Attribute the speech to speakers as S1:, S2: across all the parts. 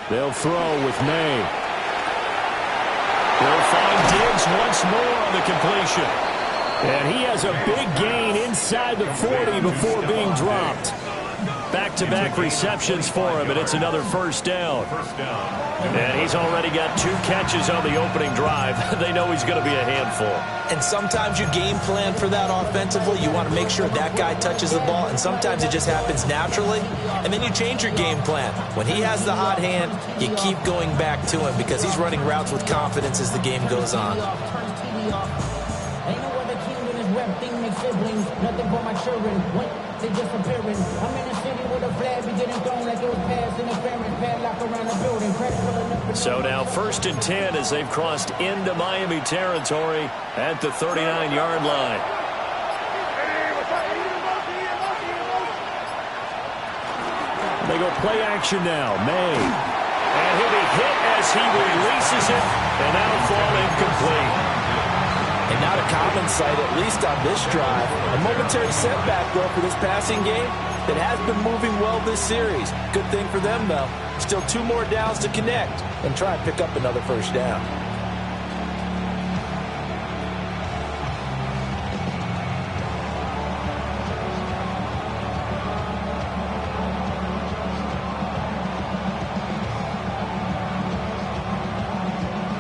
S1: They'll throw with May. They'll find Diggs once more on the completion. And he has a big gain inside the 40 before being dropped. Back-to-back receptions for him, and it's another first down. And he's already got 2 catches on the opening drive. They know he's going to be a handful.
S2: And sometimes you game plan for that offensively. You want to make sure that guy touches the ball, and sometimes it just happens naturally. And then you change your game plan. When he has the hot hand, you keep going back to him because he's running routes with confidence as the game goes on.
S3: Nothing for my children. What? They disappearing. I'm in the city with a flag, be getting thrown like it was pass interference. Padlock around the building.
S1: So now 1st and 10 as they've crossed into Miami territory at the 39-yard line. They go play action now. May. And he'll be hit as he releases it, and that'll fall incomplete.
S2: And not a common sight, at least on this drive. A momentary setback, though, for this passing game that has been moving well this series. Good thing for them, though. Still 2 more downs to connect and try and pick up another first down.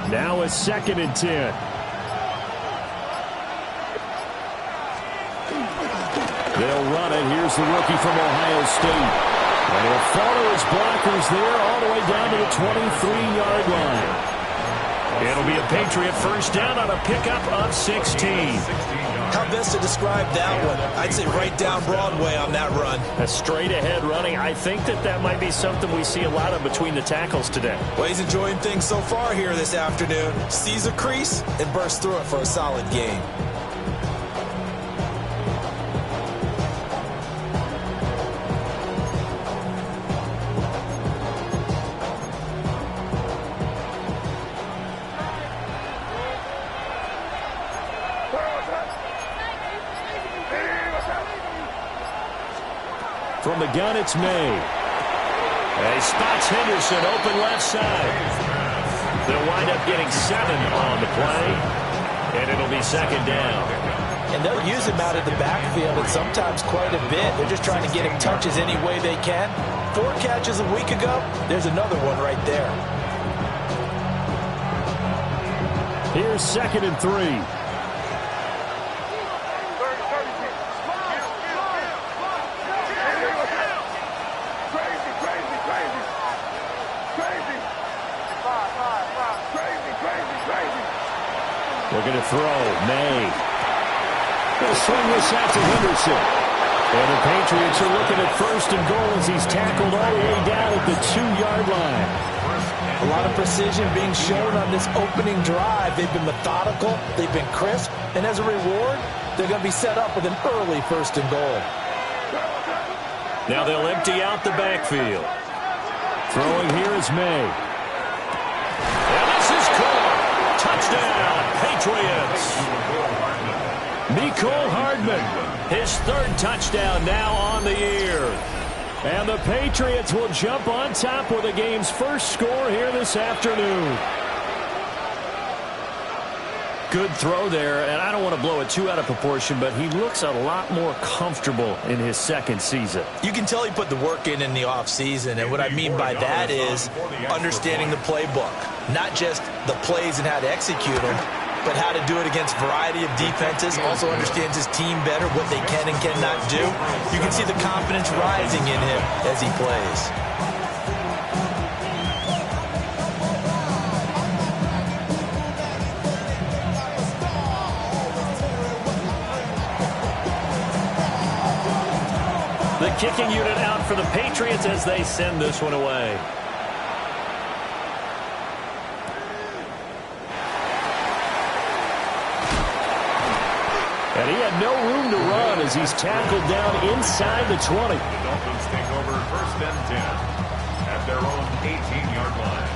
S1: Now a 2nd and 10. They'll run it. Here's the rookie from Ohio State. And he'll follow his blockers there all the way down to the 23-yard line. It'll be a Patriot first down on a pickup of 16.
S2: How best to describe that one? I'd say right down Broadway on that run.
S1: A straight-ahead running. I think that might be something we see a lot of between the tackles today.
S2: Well, he's enjoying things so far here this afternoon. Sees a crease and bursts through it for a solid gain.
S1: From the gun, it's May. And he spots Henderson open left side. They'll wind up getting 7 on the play, and it'll be 2nd down.
S2: And they'll use him out of the backfield, and sometimes quite a bit. They're just trying to get him touches any way they can. 4 catches a week ago. There's another one right there.
S1: Here's 2nd and 3. Looking to throw. May. He'll swing this out to Henderson. And the Patriots are looking at 1st and goal as he's tackled all the way down at the 2-yard line.
S2: A lot of precision being shown on this opening drive. They've been methodical. They've been crisp. And as a reward, they're going to be set up with an early 1st and goal.
S1: Now they'll empty out the backfield. Throwing here is May. And this is caught. Touchdown, Patriots. Mecole Hardman, his 3rd touchdown now on the year. And the Patriots will jump on top with the game's first score here this afternoon. Good throw there, and I don't want to blow it too out of proportion, but he looks a lot more comfortable in his 2nd season.
S2: You can tell he put the work in the offseason, and what I mean by that is understanding the playbook. Not just the plays and how to execute them, but how to do it against a variety of defenses. Also understands his team better, what they can and cannot do. You can see the confidence rising in him as he plays.
S1: The kicking unit out for the Patriots as they send this one away. And he had no room to run as he's tackled down inside the 20.
S4: The Dolphins take over 1st and 10 at their own 18-yard line.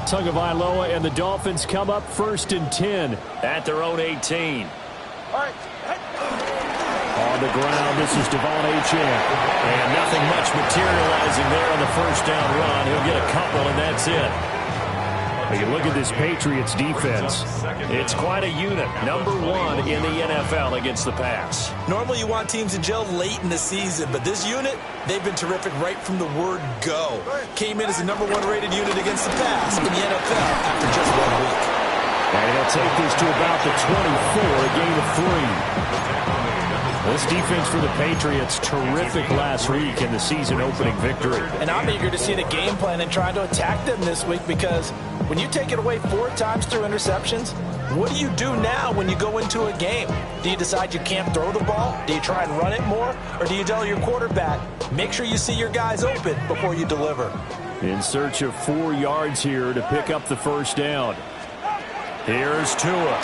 S1: Tagovailoa and the Dolphins come up 1st and 10 at their own 18. On the ground, this is Devon Achane. And nothing much materializing there on the first down run. He'll get a couple, and that's it. You look at this Patriots defense. It's quite a unit. #1 in the NFL against the pass.
S2: Normally you want teams to gel late in the season, but this unit, they've been terrific right from the word go. Came in as the #1 rated unit against the pass in the NFL after just 1 week.
S1: And he'll take this to about the 24, a gain of 3. This defense for the Patriots, terrific last week in the season-opening victory.
S5: And I'm eager to see the game plan and try to attack them this week, because when you take it away 4 times through interceptions, what do you do now when you go into a game? Do you decide you can't throw the ball? Do you try and run it more? Or do you tell your quarterback, make sure you see your guys open before you deliver?
S1: In search of 4 yards here to pick up the first down. Here's Tua.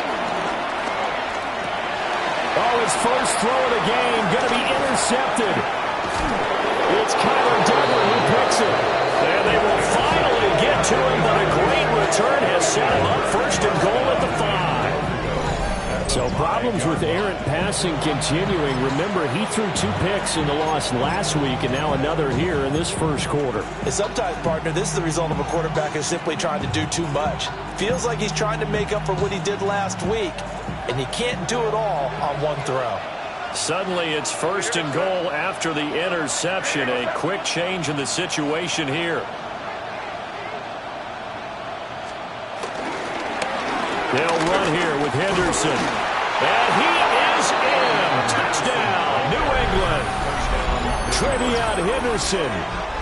S1: Oh, his first throw of the game, going to be intercepted. It's Kyler Duggar who picks it. And they will finally get to him, but a great return has set him up 1st and goal at the 5. So problems with errant passing continuing. Remember, he threw 2 picks in the loss last week, and now another here in this first quarter.
S5: And sometimes, partner, this is the result of a quarterback who's simply trying to do too much. Feels like he's trying to make up for what he did last week, and he can't do it all on 1 throw.
S1: Suddenly it's 1st and goal after the interception. A quick change in the situation here. They'll run here with Henderson. And he is in. Touchdown, New England. Trevion Henderson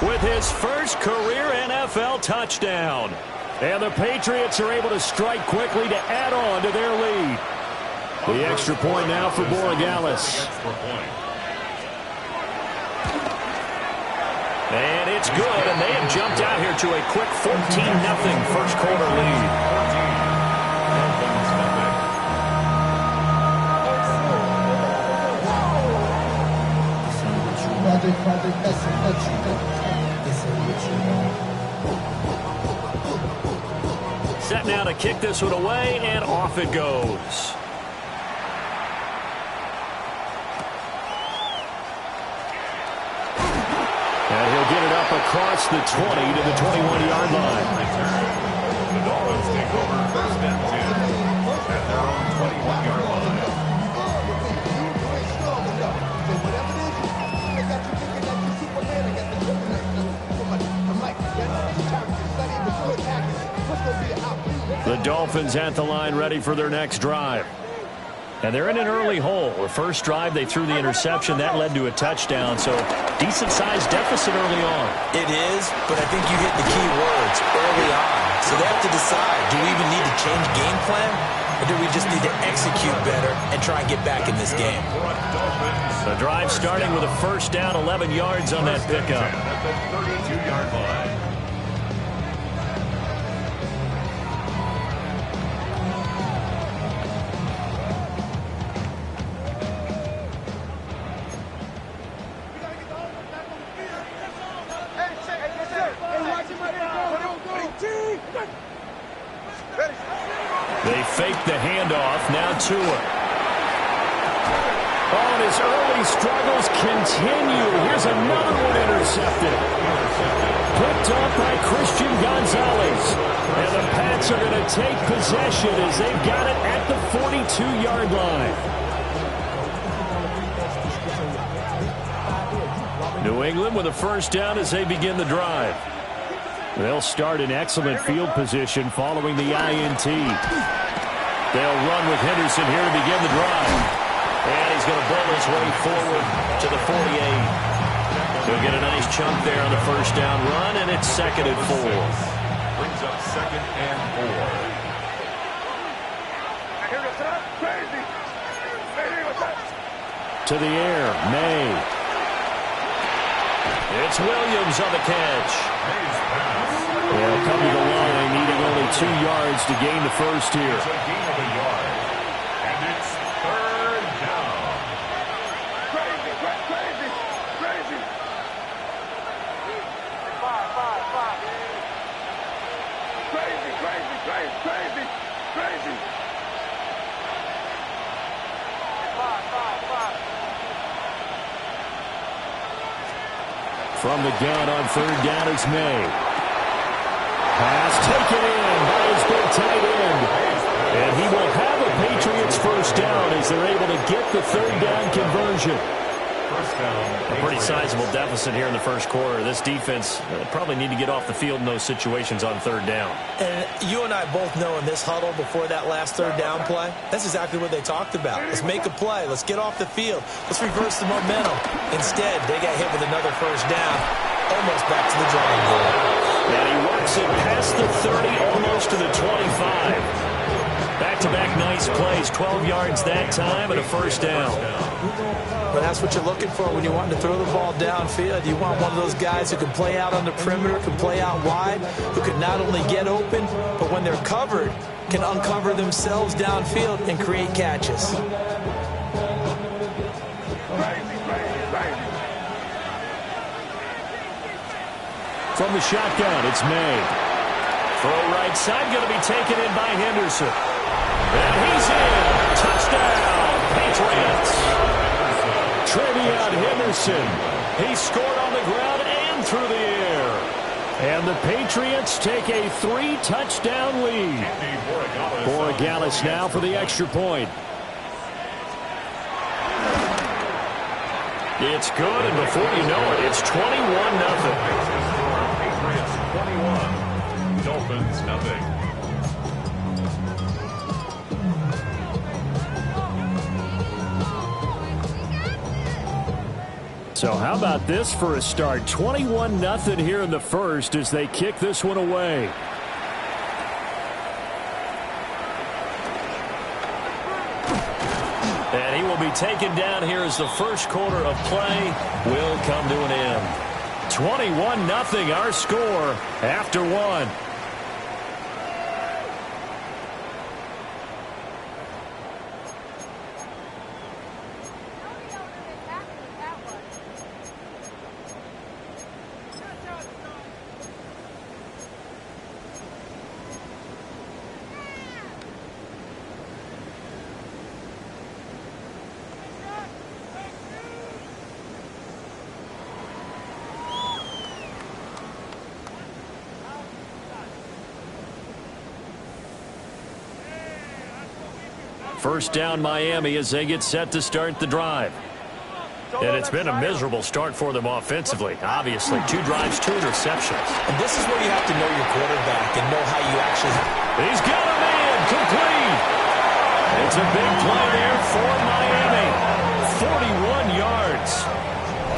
S1: with his first career NFL touchdown. And the Patriots are able to strike quickly to add on to their lead. The extra point now for Borregales. And it's good, and they have jumped out here to a quick 14-0 first quarter lead. Set now to kick this one away, and off it goes. And he'll get it up across the 20 to the 21-yard line.
S4: The Dolphins take over 1st and 10 at their own 21-yard line.
S1: The Dolphins at the line, ready for their next drive. And they're in an early hole. The first drive, they threw the interception. That led to a touchdown, so decent-sized deficit early on.
S2: It is, but I think you hit the key words early on. So they have to decide, do we even need to change game plan, or do we just need to execute better and try and get back in this game?
S1: The drive starting with a first down, 11 yards on that pickup.
S4: At the 32-yard line.
S1: They fake the handoff. Now Tua. Oh, and his early struggles continue. Here's another one intercepted. Picked up by Christian Gonzalez. And the Pats are going to take possession as they've got it at the 42-yard line. New England with a first down as they begin the drive. They'll start in excellent field position following the INT. They'll run with Henderson here to begin the drive. And he's going to bowl his way forward to the 48. He'll get a nice chunk there on the first down run, and it's 2nd and 4.
S4: Brings up 2nd and 4.
S1: To the air, May. It's Williams on the catch.
S4: May's pass
S1: They'll come to the line, needing only 2 yards to gain the first here.
S4: It's a gain of a yard. And it's third down.
S6: Crazy. Crazy.
S1: From the gun on third down is May. Pass taken in by his big tight end. And he will have a Patriots first down as they're able to get the third down conversion.
S4: First down.
S1: A pretty sizable deficit here in the first quarter. This defense probably need to get off the field in those situations on third down.
S2: And you and I both know in this huddle before that last third down play, that's exactly what they talked about. Let's make a play. Let's get off the field. Let's reverse the momentum. Instead, they got hit with another first down, almost back to the drawing board.
S1: And he works it past the 30, almost to the 25. Back-to-back nice plays, 12 yards that time and a first down.
S5: But that's what you're looking for when you want to throw the ball downfield. You want one of those guys who can play out on the perimeter, can play out wide, who can not only get open, but when they're covered, can uncover themselves downfield and create catches.
S1: From the shotgun, it's May. Throw right side, going to be taken in by Henderson. And he's in. Touchdown, Patriots. Trevion Henderson. He scored on the ground and through the air. And the Patriots take a 3-touchdown lead. Borregales now for the extra point. It's good, and before you know it, it's 21-0.
S4: Patriots 21. Dolphins nothing.
S1: So how about this for a start? 21-0 here in the first as they kick this one away. And he will be taken down here as the first quarter of play will come to an end. 21-0 our score after one. First down Miami as they get set to start the drive. And it's been a miserable start for them offensively. Obviously, 2 drives, 2 interceptions.
S2: And this is where you have to know your quarterback and know how you actually...
S1: He's got a man complete. It's a big play there for Miami. 41 yards.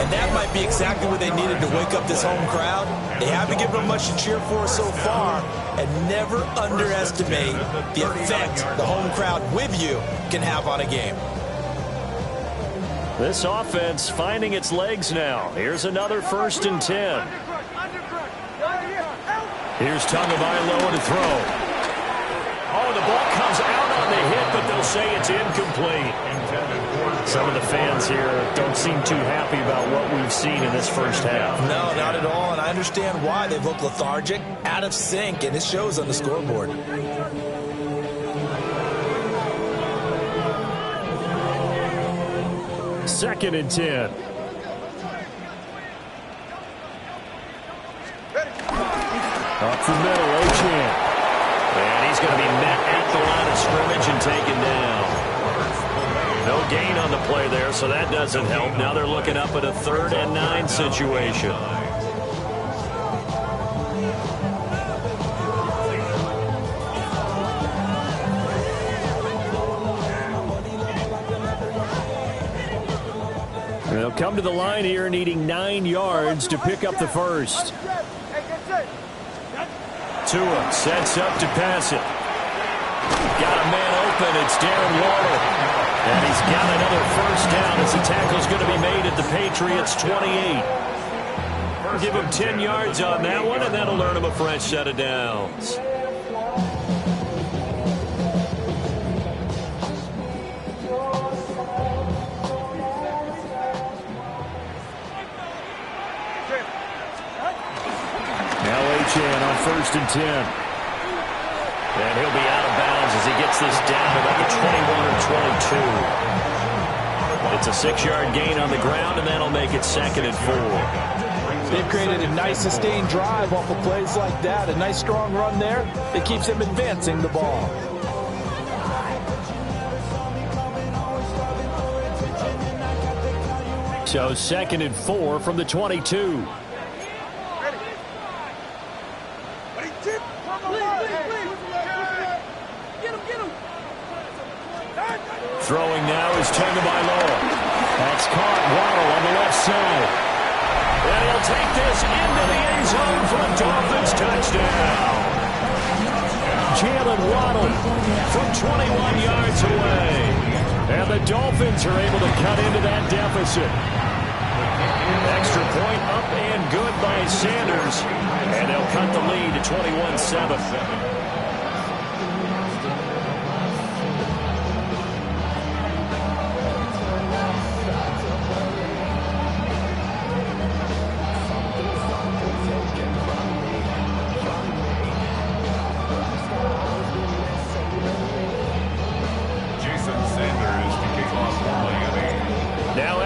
S2: And that might be exactly what they needed to wake up this home crowd. They haven't given them much to cheer for so far, and never underestimate the effect the home crowd with you can have on a game.
S1: This offense finding its legs now. Here's another 1st and 10. Here's Tagovailoa to throw. Oh, the ball comes out on the hit, but they'll say it's incomplete. Some of the fans here don't seem too happy about what we've seen in this first half.
S2: No, not at all, and I understand why. They've looked lethargic, out of sync, and it shows on the scoreboard.
S1: Second and 10. Up the middle, Achane. And he's going to be met at the line of scrimmage and taken down. No gain on the play there, so that doesn't help. Now they're looking up at a 3rd and 9 situation. They'll come to the line here needing 9 yards to pick up the first. Tua sets up to pass it. Got a man open. It's Darren Waller. And he's got another first down as the tackle's going to be made at the Patriots' 28. Give him 10 yards on that one, and that'll earn him a fresh set of downs. Now Achane on 1st and 10. And he'll be out of bounds as he gets this down to about the 21 or 22. It's a 6-yard gain on the ground, and that'll make it 2nd and 4.
S5: They've created a nice sustained drive off of plays like that. A nice strong run there that keeps them advancing the ball.
S1: So 2nd and 4 from the 22. Throwing now is Tagovailoa. That's caught. Waddle on the left side. And he'll take this into the end zone for a Dolphins touchdown. Jalen Waddle from 21 yards away. And the Dolphins are able to cut into that deficit. Extra point up and good by Sanders. And they'll cut the lead to 21-7.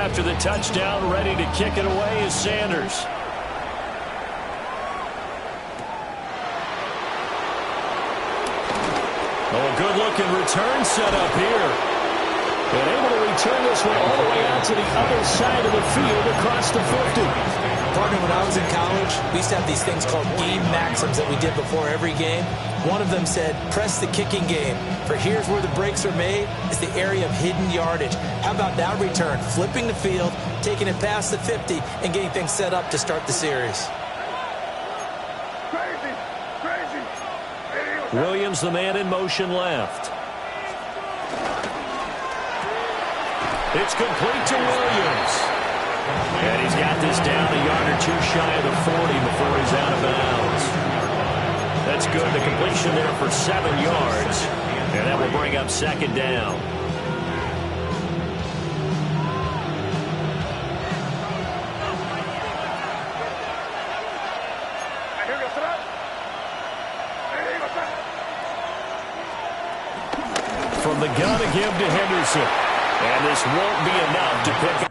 S1: After the touchdown, ready to kick it away is Sanders. Oh, a good-looking return set up here. And able to return this one all the way out to the other side of the field across the 50.
S2: Partner, when I was in college, we used to have these things called game maxims that we did before every game. One of them said, press the kicking game. For here's where the breaks are made, is the area of hidden yardage. How about that return? Flipping the field, taking it past the 50, and getting things set up to start the series.
S1: Williams, the man in motion left. It's complete to Williams. And he's got this down a yard or two shy of the 40 before he's out of bounds. That's good. The completion there for 7 yards. And that will bring up 2nd down. From the gun to give to Henderson. And this won't be enough to pick up.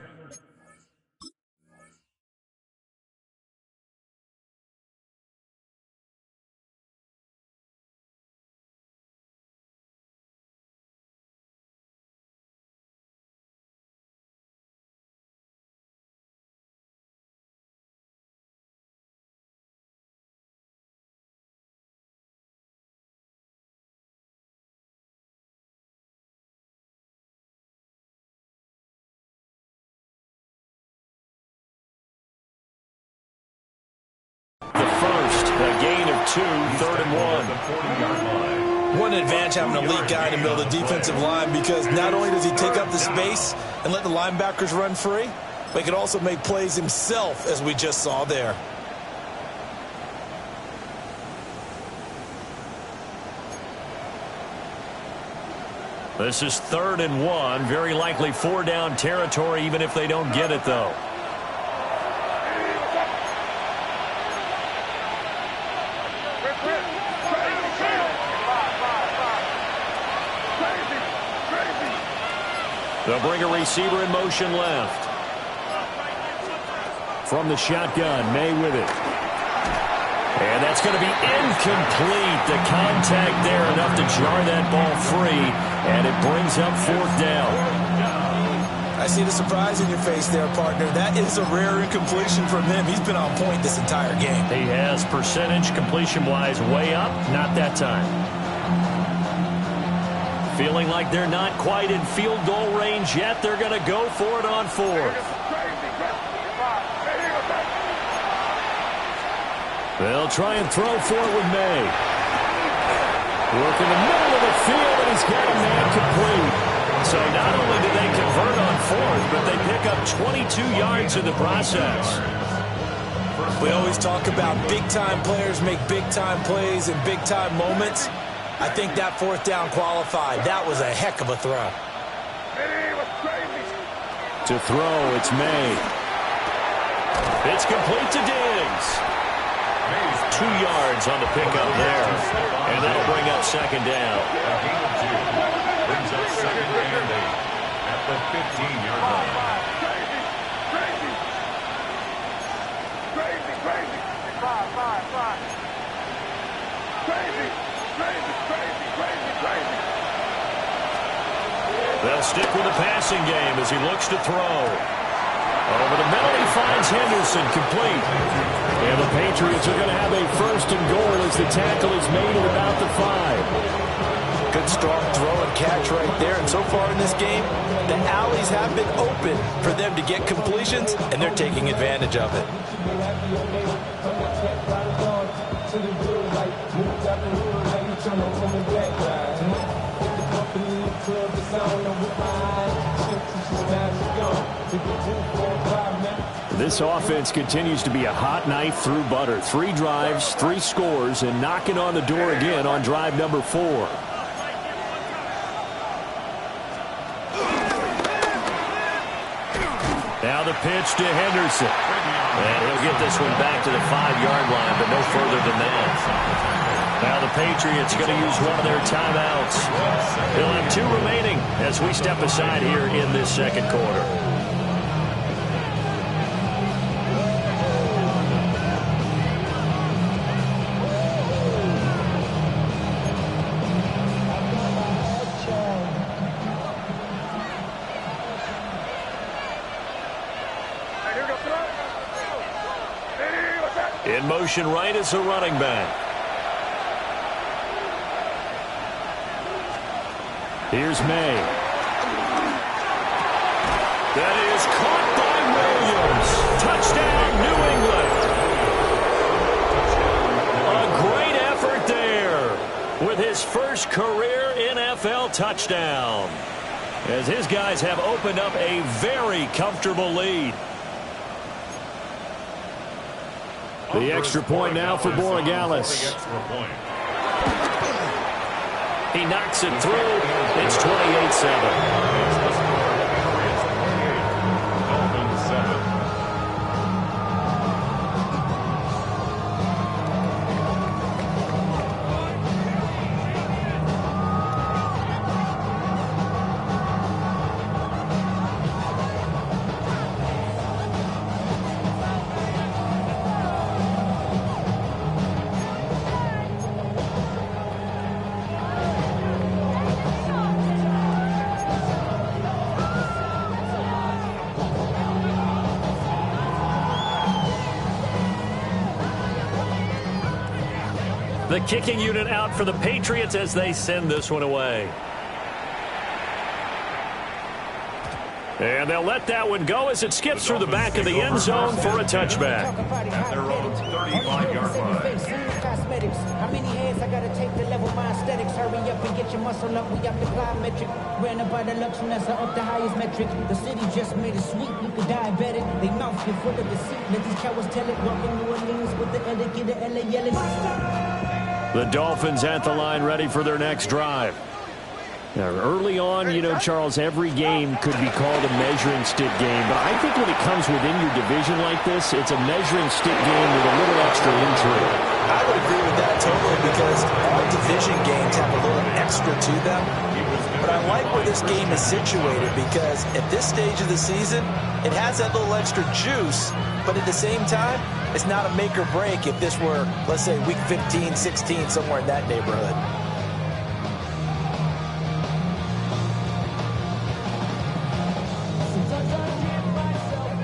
S1: A gain of 2, 3rd and 1.
S2: One advantage having an elite guy in the middle of the defensive line, because not only does he take up the space and let the linebackers run free, but he can also make plays himself, as we just saw there.
S1: This is 3rd and 1. Very likely 4-down territory, even if they don't get it, though. They'll bring a receiver in motion left. From the shotgun, May with it. And that's going to be incomplete. The contact there enough to jar that ball free, and it brings up 4th down.
S2: I see the surprise in your face there, partner. That is a rare incompletion from him. He's been on point this entire game.
S1: He has, percentage completion-wise way up, not that time. Feeling like they're not quite in field goal range yet. They're going to go for it on 4th. They'll try and throw for it with May. Work in the middle of the field, and he's got a man complete. So not only did they convert on 4th, but they pick up 22 yards in the process.
S5: We always talk about big-time players make big-time plays in big-time moments. I think that fourth down qualified. That was a heck of a throw.
S1: To throw, it's May. It's complete to Diggs. 2 yards on the pickup there. And that'll bring up second down.
S4: Brings up second and 8 at the 15-yard line.
S1: They'll stick with the passing game as he looks to throw. Over the middle, he finds Henderson complete. And the Patriots are going to have a first and goal as the tackle is made at about the 5.
S5: Good strong throw and catch right there. And so far in this game, the alleys have been open for them to get completions, and they're taking advantage of it.
S1: This offense continues to be a hot knife through butter. 3 drives, 3 scores, and knocking on the door again on drive number 4. Now the pitch to Henderson. And he'll get this one back to the 5-yard line, but no further than that. Now the Patriots going to use one of their timeouts. They'll have 2 remaining as we step aside here in this second quarter. In motion right is a running back. Here's May. That is caught by Williams. Touchdown, New England. A great effort there with his first career NFL touchdown, as his guys have opened up a very comfortable lead. The extra point now for Borregales. He knocks it through. It's 28-7. The kicking unit out for the Patriots as they send this one away. And they'll let that one go as it skips through the back of the end zone for a touchback.
S4: At their own 35-yard line.
S3: How many hands I gotta take to level my aesthetics? Hurry up and get your muscle up. We got the plyometric. Ran up by the luxury, that's up the highest metric. The city just made it sweet. You could diabetic. They mouth get full of deceit. Let these cowards tell it. Walking New Orleans with the etiquette, the LA yelling.
S1: The Dolphins at the line ready for their next drive. Now, early on, you know, Charles, every game could be called a measuring stick game. But I think when it comes within your division like this, it's a measuring stick game with a little extra intrigue.
S5: I would agree with that totally because all division games have a little extra to them. But I like where this game is situated because at this stage of the season, it has that little extra juice. But at the same time, it's not a make or break if this were, let's say, week 15, 16, somewhere in that neighborhood.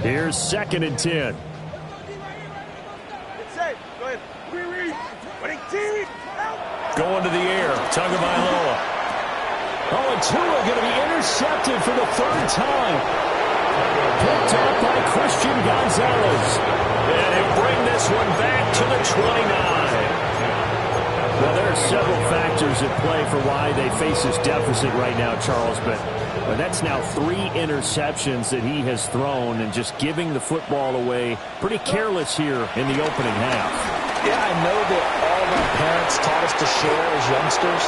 S1: Here's 2nd and 10. Going to the air. Tagovailoa. Oh, and Tua going to be intercepted for the 3rd time. Picked up by Christian Gonzalez. And he'll bring this one back to the 29. Well, there are several factors at play for why they face this deficit right now, Charles, but that's now 3 interceptions that he has thrown and just giving the football away pretty careless here in the opening half.
S5: Yeah, I know that all of our parents taught us to share as youngsters,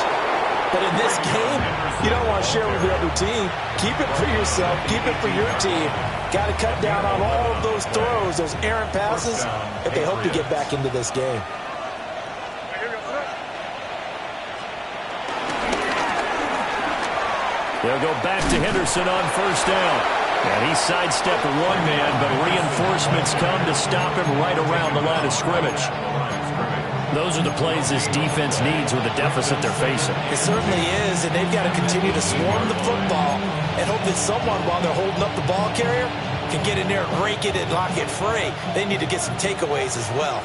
S5: but in this game, you don't want to share with the other team. Keep it for yourself. Keep it for your team. Got to cut down on all of those throws, those errant passes, if they hope to get back into this game.
S1: They'll go back to Henderson on first down. And he sidestepped one man, but reinforcements come to stop him right around the line of scrimmage. Those are the plays this defense needs with the deficit they're facing.
S5: It certainly is, and they've got to continue to swarm the football and hope that someone, while they're holding up the ball carrier, can get in there and rake it and lock it free. They need to get some takeaways as well.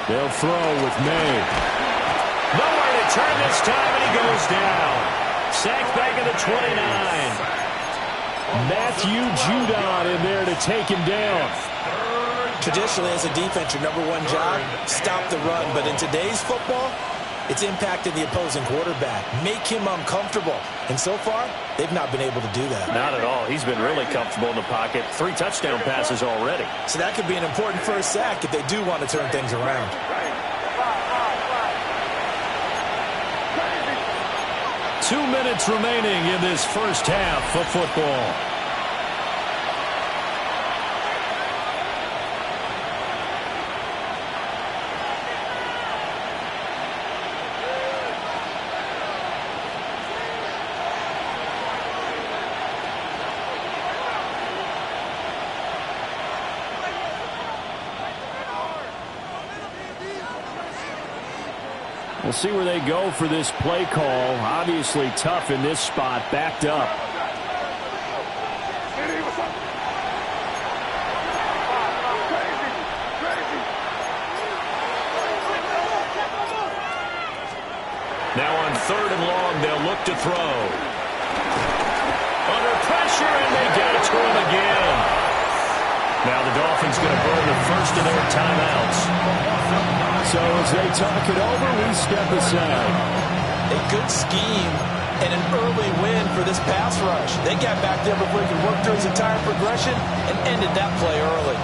S1: They'll throw with May. Nowhere to turn this time, and he goes down. Sacked back at the 29. Matthew Judon in there to take him down.
S5: Traditionally, as a defense, your number one job, stop the run. But in today's football, it's impacting the opposing quarterback. Make him uncomfortable. And so far, they've not been able to do that.
S1: Not at all. He's been really comfortable in the pocket. 3 touchdown passes already.
S5: So that could be an important first sack if they do want to turn things around.
S1: 2 minutes remaining in this first half of football. We'll see where they go for this play call. Obviously tough in this spot, backed up. Now on 3rd and long, they'll look to throw. Under pressure, and they get it to him again. Now the Dolphins going to burn the first of their timeouts. So as they talk it over, we step aside.
S5: A good scheme and an early win for this pass rush. They got back there before he could work through his entire progression and ended that play early.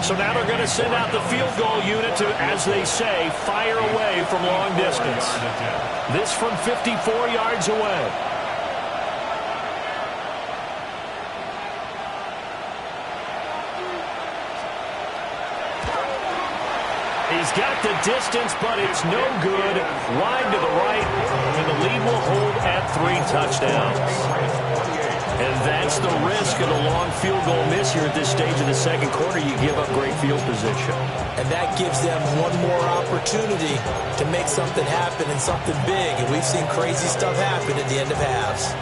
S1: So now they're going to send out the field goal unit to, as they say, fire away from long distance. This from 54 yards away. He's got the distance, but it's no good. Wide to the right, and the lead will hold at 3 touchdowns. And that's the risk of a long field goal miss here at this stage of the second quarter. You give up great field position.
S5: And that gives them one more opportunity to make something happen and something big. And we've seen crazy stuff happen at the end of halves.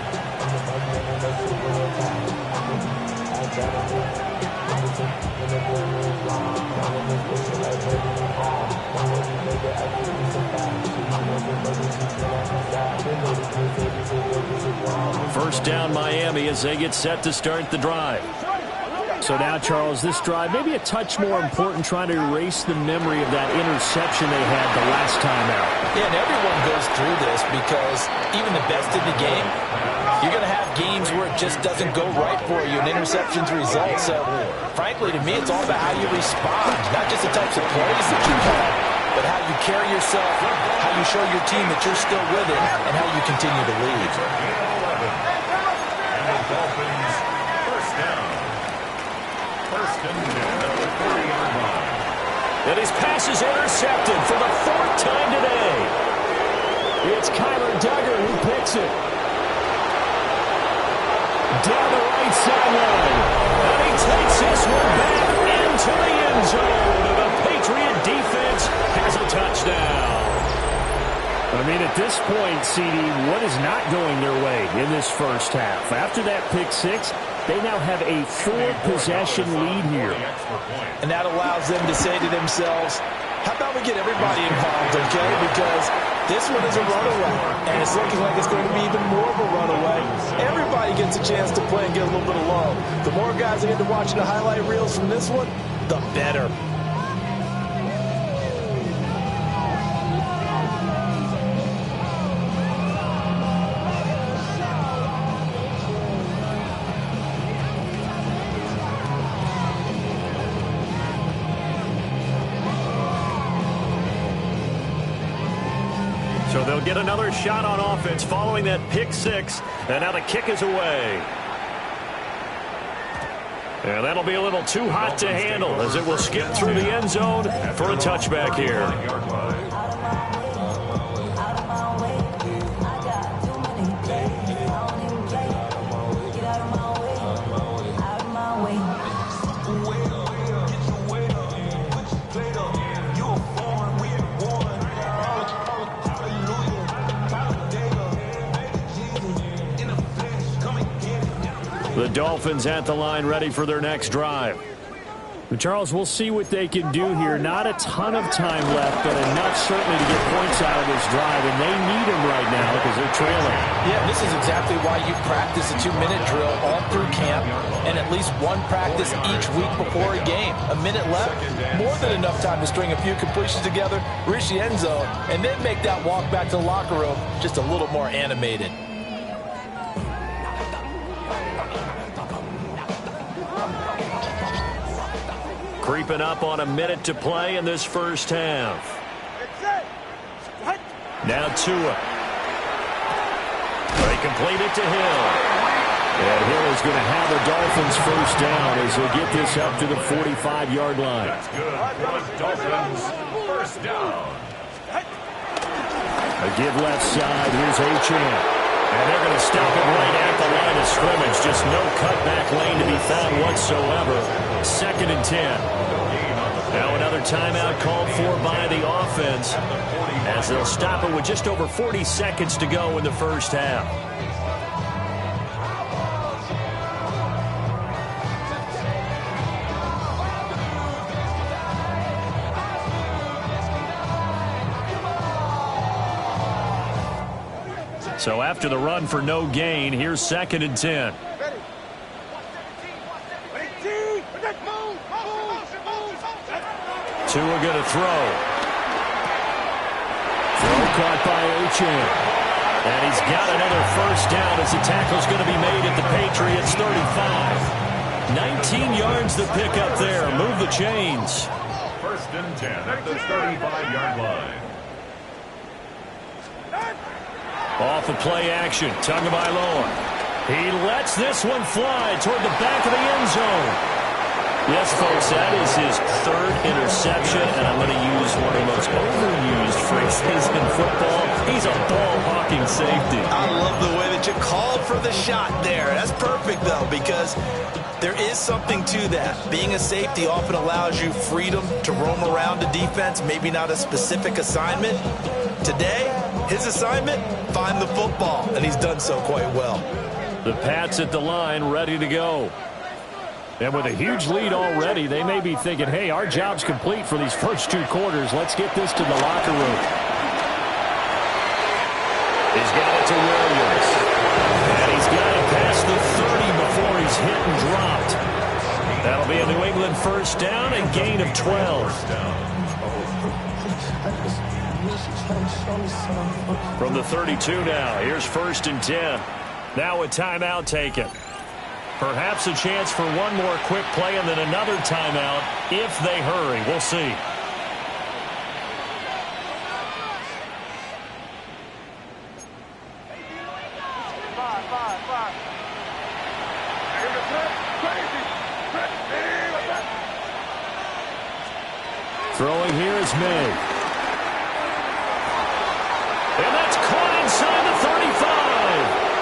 S1: First down, Miami, as they get set to start the drive. So now, Charles, this drive maybe a touch more important, trying to erase the memory of that interception they had the last time out.
S5: Yeah, and everyone goes through this because even the best in the game, you're going to have games where it just doesn't go right for you and interceptions result. So, frankly, to me, it's all about how you respond, not just the types of plays that you call, but how you carry yourself, how you show your team that you're still with it, and how you continue to lead.
S4: And the Dolphins, first down. First and 10 at the 30-yard line.
S1: And his pass is intercepted for the 4th time today. It's Kyler Duggar who picks it. Down the right sideline. And he takes this one back into the end zone. And the Patriot defense has a touchdown. I mean, at this point, CD, what is not going their way in this first half? After that pick 6, they now have a 4-possession lead here.
S5: And that allows them to say to themselves, how about we get everybody involved, okay? Because This one is a runaway, and it's looking like it's going to be even more of a runaway. Everybody gets a chance to play and get a little bit of love. The more guys that get to watching the highlight reels from this one, the better.
S1: So they'll get another shot on offense following that pick six. And now the kick is away. And that'll be a little too hot to handle as it will skip through the end zone for a touchback here. The Dolphins at the line ready for their next drive. But Charles, we'll see what they can do here. Not a ton of time left, but enough certainly to get points out of this drive, and they need them right now because they're trailing.
S5: Yeah, this is exactly why you practice a 2-minute drill all through camp and at least one practice each week before a game. A minute left, more than enough time to string a few completions together, reach the end zone, and then make that walk back to the locker room just a little more animated.
S1: Creeping up on a minute to play in this first half. Now Tua. They complete it to Hill. And Hill is going to have the Dolphins first down as they get this up to the 45-yard line.
S4: That's good for the Dolphins. First down.
S1: A give left side. Here's Achane. And they're going to stop it right at the line of scrimmage. Just no cutback lane to be found whatsoever. 2nd and 10. Now another timeout called for by the offense as they'll stop it with just over 40 seconds to go in the first half. So after the run for no gain, here's 2nd and 10. Tua going to throw. Throw caught by Achane. And he's got another first down as the tackle's going to be made at the Patriots 35. 19 yards the pick up there. Move the chains.
S4: 1st and 10 at the 35-yard line.
S1: Off of play action. Tagovailoa. He lets this one fly toward the back of the end zone. Yes, folks, that is his 3rd interception, and I'm going to use one of the most overused phrases in football. He's a ball-hawking safety.
S2: I love the way that you called for the shot there. That's perfect, though, because there is something to that. Being a safety often allows you freedom to roam around the defense, maybe not a specific assignment. Today, his assignment, find the football, and he's done so quite well.
S1: The Pats at the line, ready to go. And with a huge lead already, they may be thinking, hey, our job's complete for these first 2 quarters. Let's get this to the locker room. He's got it to Williams. And he's got it past the 30 before he's hit and dropped. That'll be a New England first down and gain of 12. From the 32 now, here's 1st and 10. Now a timeout taken. Perhaps a chance for one more quick play and then another timeout if they hurry. We'll see. Throwing here is May. And that's caught inside the 35.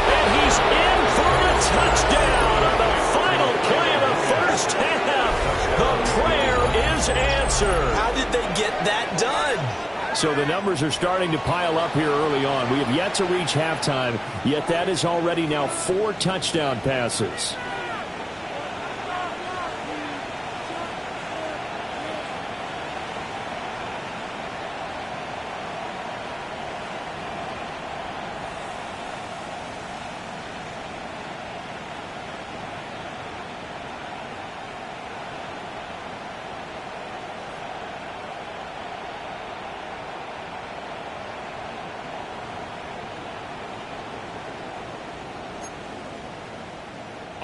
S1: And he's in for a touchdown on the final play of the first half. The prayer is answered.
S2: How did they get that done?
S1: So the numbers are starting to pile up here early on. We have yet to reach halftime, yet that is already now 4 touchdown passes.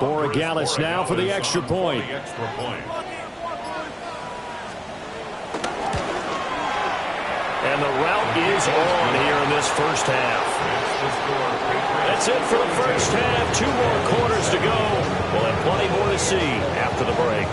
S1: Borregales now for the extra point. And the route is on here in this first half. That's it for the first half. 2 more quarters to go. We'll have plenty more to see after the break.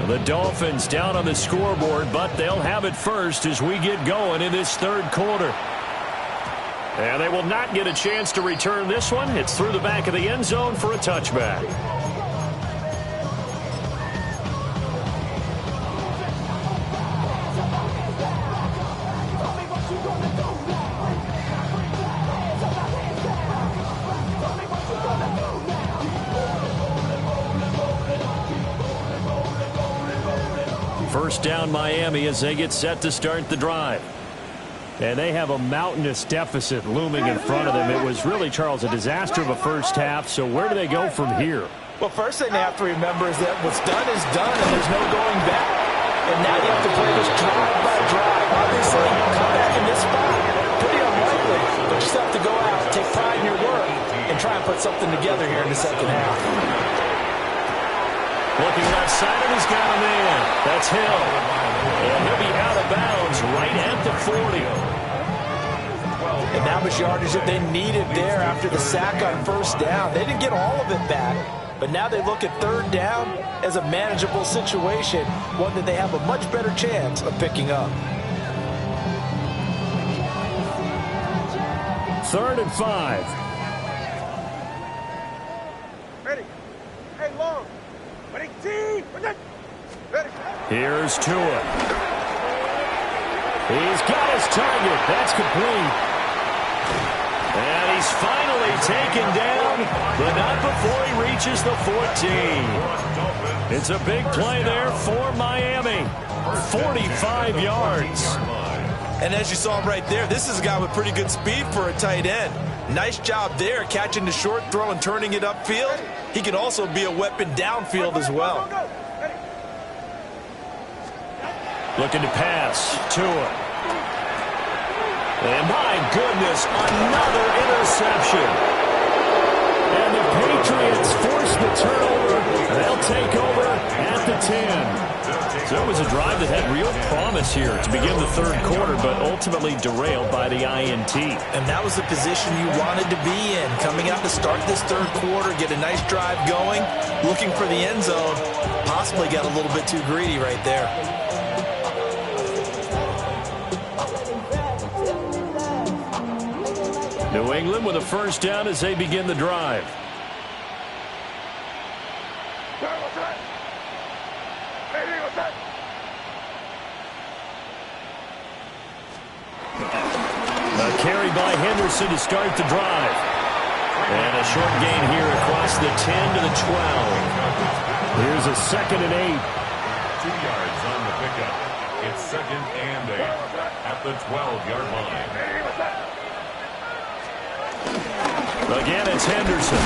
S1: The Dolphins down on the scoreboard, but they'll have it first as we get going in this third quarter. And they will not get a chance to return this one. It's through the back of the end zone for a touchback. First down Miami as they get set to start the drive. And they have a mountainous deficit looming in front of them. It was really, Charles, a disaster of a first half. So where do they go from here?
S5: Well, first thing they have to remember is that what's done is done and there's no going back. And now you have to play this drive by drive. Obviously, come back in this spot. Pretty unlikely, but you still have to go out, take pride in your work, and try and put something together here in the second half.
S1: Looking left side, and he's got a man. That's Hill. And he'll be out of bounds right at the 40.
S5: And that was yardage that they needed there after the sack on first down. They didn't get all of it back, but now they look at third down as a manageable situation, one that they have a much better chance of picking up.
S1: 3rd and 5.
S6: Ready. Hey, long.
S1: Here's Tua. He's got his target. That's complete. And he's finally taken down, but not before he reaches the 14. It's a big play there for Miami. 45 yards.
S2: And as you saw right there, this is a guy with pretty good speed for a tight end. Nice job there catching the short throw and turning it upfield. He can also be a weapon downfield as well.
S1: Looking to pass. Tua. And my goodness, another interception. And the Patriots force the turnover. They'll take over at the 10. So it was a drive that had real promise here to begin the third quarter, but ultimately derailed by the INT.
S2: And that was the position you wanted to be in. Coming out to start this third quarter, get a nice drive going, looking for the end zone. Possibly got a little bit too greedy right there.
S1: New England with a first down as they begin the drive. A carry by Henderson to start the drive. And a short gain here across the 10 to the 12. Here's a 2nd and 8.
S4: 2 yards on the pickup. It's 2nd and 8 at the 12-yard line.
S1: Again, it's Henderson.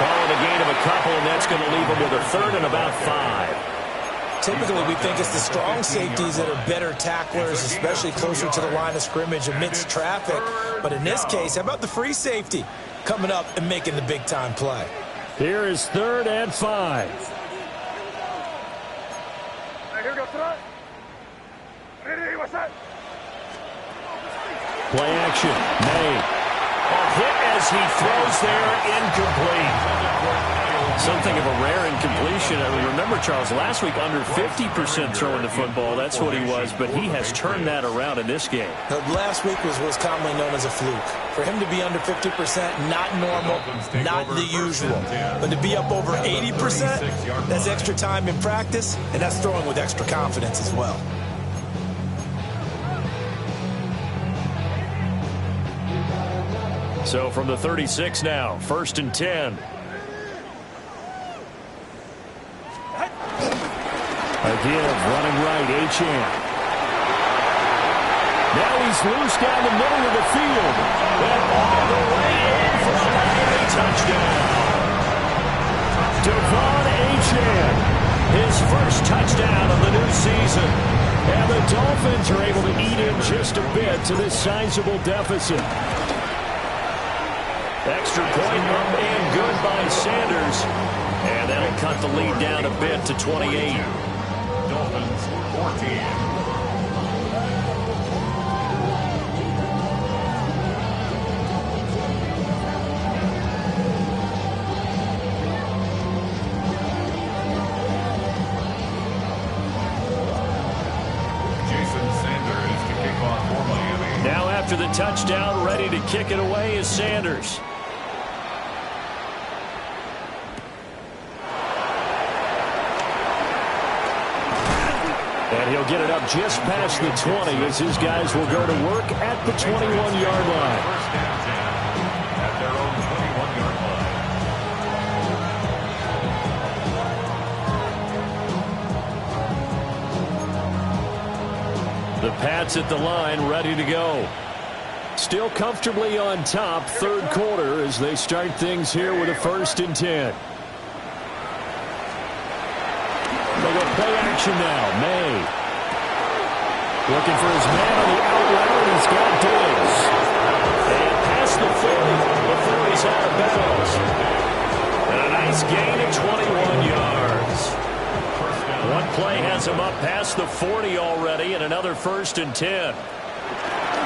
S1: Calling a gain of a couple, and that's going to leave him with a 3rd and about 5.
S5: Typically, we think it's the strong safeties that are better tacklers, especially closer to the line of scrimmage amidst traffic. But in this case, how about the free safety coming up and making the big-time play?
S1: Here is 3rd and 5.
S6: Here we go, what's that?
S1: Play action. May. A hit as he throws there, incomplete. Something of a rare incompletion. I remember, Charles, last week under 50% throwing the football. That's what he was, but he has turned that around in this game.
S5: Last week was commonly known as a fluke. For him to be under 50%, not normal, not the usual. But to be up over 80%, that's extra time in practice, and that's throwing with extra confidence as well.
S1: So from the 36 now, 1st and 10. A give, running right, Achane. Now he's loose down the middle of the field. And all the way in for a Miami touchdown. De'Von Achane, his first touchdown of the new season. And the Dolphins are able to eat in just a bit to this sizable deficit. Extra point up and good by Sanders. And that'll cut the lead down a bit to 28.
S4: Dolphins 14.
S1: After the touchdown, ready to kick it away is Sanders. And he'll get it up just past the 20 as his guys will go to work at the 21-yard line.
S4: First down 10 at their own 21-yard line.
S1: The Pats at the line, ready to go. Still comfortably on top, third quarter as they start things here with a 1st and 10. They'll go play action now. May. Looking for his man on the out route. He's got Diggs. And past the 40 before he's out of bounds. And a nice gain of 21 yards. One play has him up past the 40 already, and another 1st and 10.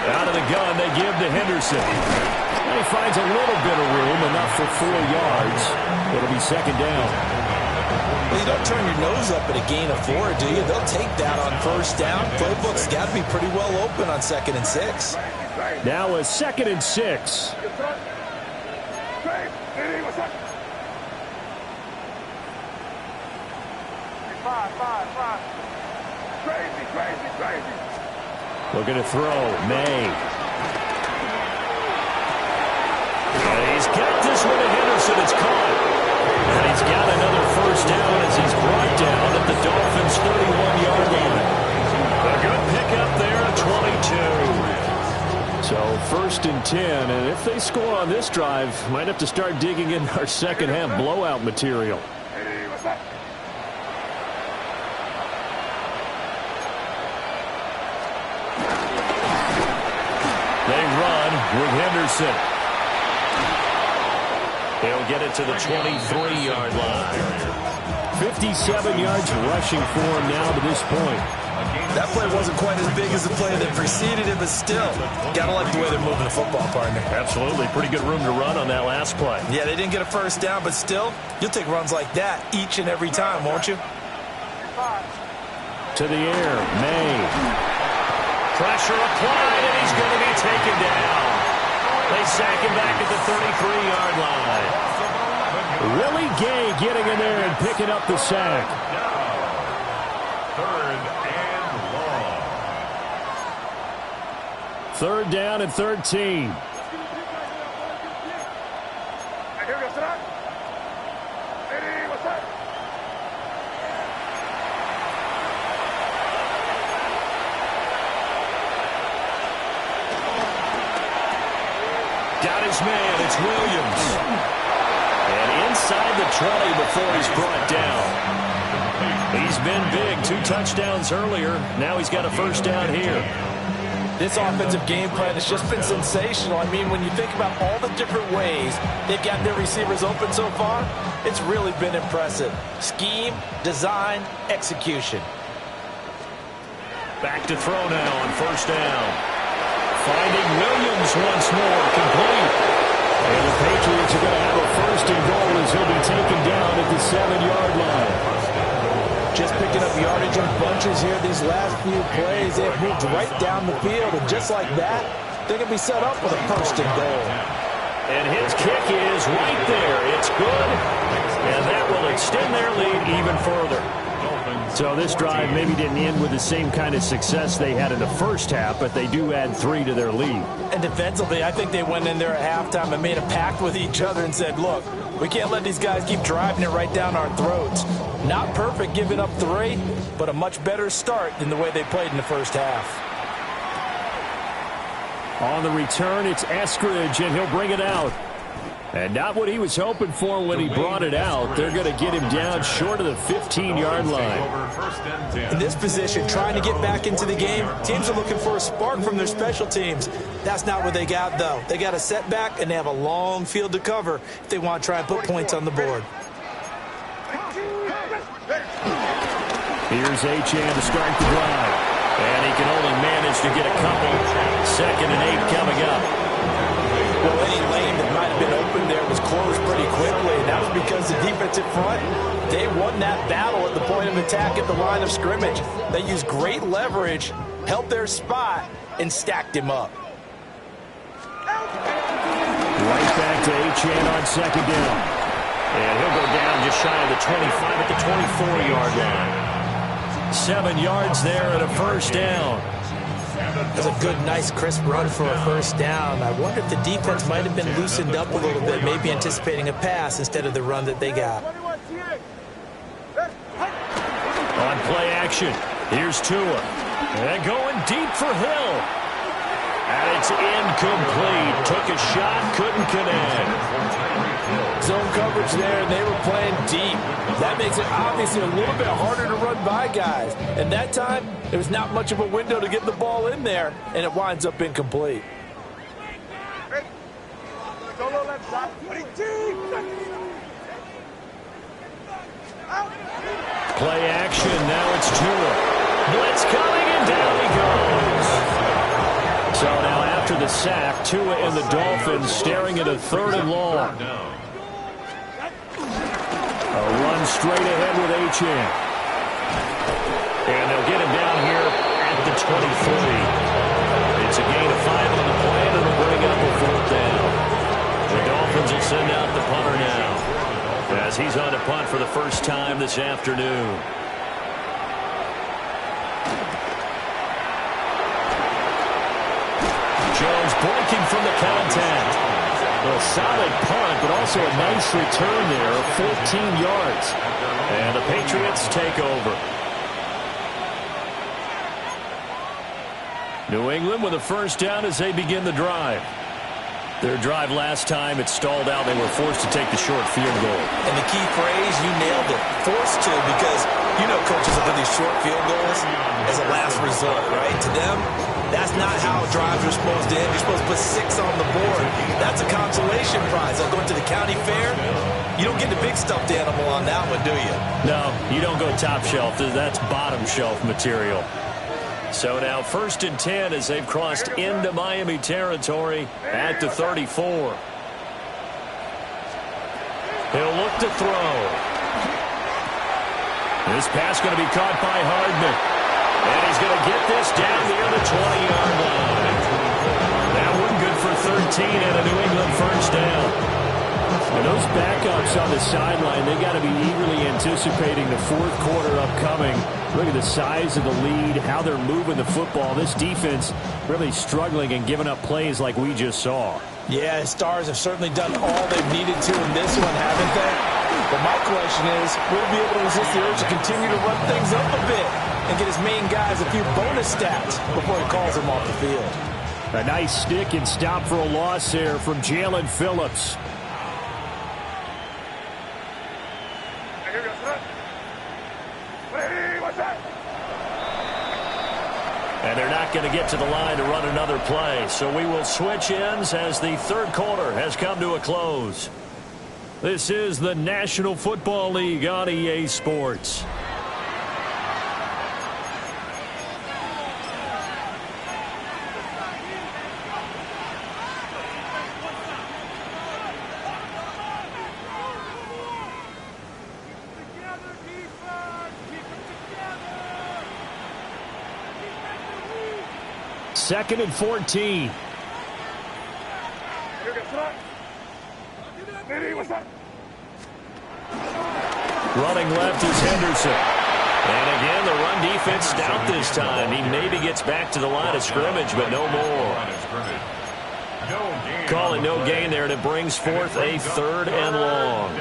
S1: Out of the gun, they give to Henderson. And he finds a little bit of room, enough for 4 yards. It'll be 2nd down.
S5: Well, you don't turn your nose up at a gain of 4, do you? They'll take that on 1st down. Playbook's got to be pretty well open on 2nd and 6.
S1: Now a 2nd and 6.
S6: Crazy.
S1: Looking to throw. May. And he's got this one to Henderson. It's caught. And he's got another 1st down as he's brought down at the Dolphins' 31-yard line. A good pickup there at 22. So 1st and 10. And if they score on this drive, might have to start digging in our second-half blowout material. With Henderson. He'll get it to the 23-yard line. 57 yards rushing for him now to this point.
S5: That play wasn't quite as big as the play that preceded it, but still, gotta like the way they're moving the football, partner.
S1: Absolutely. Pretty good room to run on that last play.
S5: Yeah, they didn't get a 1st down, but still, you'll take runs like that each and every time, won't you?
S1: To the air, May. Pressure applied, and he's going to be taken down. They sack him back at the 33-yard line. Willie Gay getting in there and picking up the sack.
S4: Third and long.
S1: 3rd down and 13.
S5: Got his man, it's Williams.
S1: And inside the 20 before he's brought down. He's been big, 2 touchdowns earlier. Now he's got a 1st down here.
S5: This offensive game plan has just been sensational. I mean, when you think about all the different ways they've got their receivers open so far, it's really been impressive. Scheme, design, execution.
S1: Back to throw now on 1st down. Finding Williams once more, complete. And the Patriots are going to have a 1st and goal as he'll be taken down at the 7-yard line.
S5: Just picking up yardage in bunches here these last few plays. They've moved right down the field, and just like that, they're going to be set up with a 1st and goal.
S1: And his kick is right there. It's good, and that will extend their lead even further. So this drive maybe didn't end with the same kind of success they had in the first half, but they do add 3 to their lead.
S5: And defensively, I think they went in there at halftime and made a pact with each other and said, look, we can't let these guys keep driving it right down our throats. Not perfect giving up 3, but a much better start than the way they played in the first half.
S1: On the return, it's Eskridge, and he'll bring it out. And not what he was hoping for when he brought it out. They're going to get him down short of the 15-yard line.
S5: In this position, trying to get back into the game, teams are looking for a spark from their special teams. That's not what they got, though. They got a setback, and they have a long field to cover if they want to try and put points on the board.
S1: Here's Achane to start the drive. And he can only manage to get a couple. 2nd and 8 coming up.
S5: Well, any lane that might have been open there was closed pretty quickly, and that was because the defensive front, they won that battle at the point of attack at the line of scrimmage. They used great leverage, held their spot, and stacked him up.
S1: Right back to Achane on 2nd down. And he'll go down just shy of the 25 at the 24-yard line. 7 yards there and a first down.
S5: That's a good, nice, crisp run for a first down. I wonder if the defense might have been loosened up a little bit, maybe anticipating a pass instead of the run that they got.
S1: On play action, here's Tua. And going deep for Hill. And it's incomplete. Took a shot, couldn't connect.
S5: Zone coverage there, and they were playing deep. That makes it obviously a little bit harder to run by guys. And that time, there was not much of a window to get the ball in there, and it winds up incomplete.
S1: Play action, now it's Tua. Blitz coming, and down he goes. So now after the sack, Tua and the Dolphins staring at a 3rd and long. A run straight ahead with Achane. And they'll get him down here at the 23. It's a gain of 5 on the play, and it'll bring up a 4th down. The Dolphins will send out the punter now, as he's on to punt for the first time this afternoon. Jones breaking from the contact. A solid punt, but also a nice return there of 14 yards. And the Patriots take over. New England with a first down as they begin the drive. Their drive last time, it stalled out. They were forced to take the short field goal.
S2: And the key phrase, you nailed it, forced to, because you know coaches will do these short field goals as a last resort, right? To them, that's not how drives are supposed to end. You're supposed to put 6 on the board. That's a consolation prize. They'll go to the county fair. You don't get the big stuffed animal on that one, do you?
S1: No, you don't go top shelf. That's bottom shelf material. So now 1st and 10 as they've crossed into Miami territory at the 34. He'll look to throw. This pass going to be caught by Hardman. And he's going to get this down near the 20-yard line. That one good for 13 and a New England first down. And those backups on the sideline, they got to be eagerly anticipating the 4th quarter upcoming. Look at the size of the lead, how they're moving the football. This defense really struggling and giving up plays like we just saw.
S5: Yeah, the Stars have certainly done all they've needed to in this one, haven't they? But my question is, will they be able to resist the urge to continue to run things up a bit and get his main guys a few bonus stats before he calls them off the field?
S1: A nice stick and stop for a loss there from Jalen Phillips. And they're not going to get to the line to run another play. So we will switch ends as the 3rd quarter has come to a close. This is the National Football League on EA Sports. Second and 14. Running left is Henderson. And again, the run defense stout this time. He maybe gets back to the line of scrimmage, but no more. Call it no gain there, and it brings forth a 3rd and long.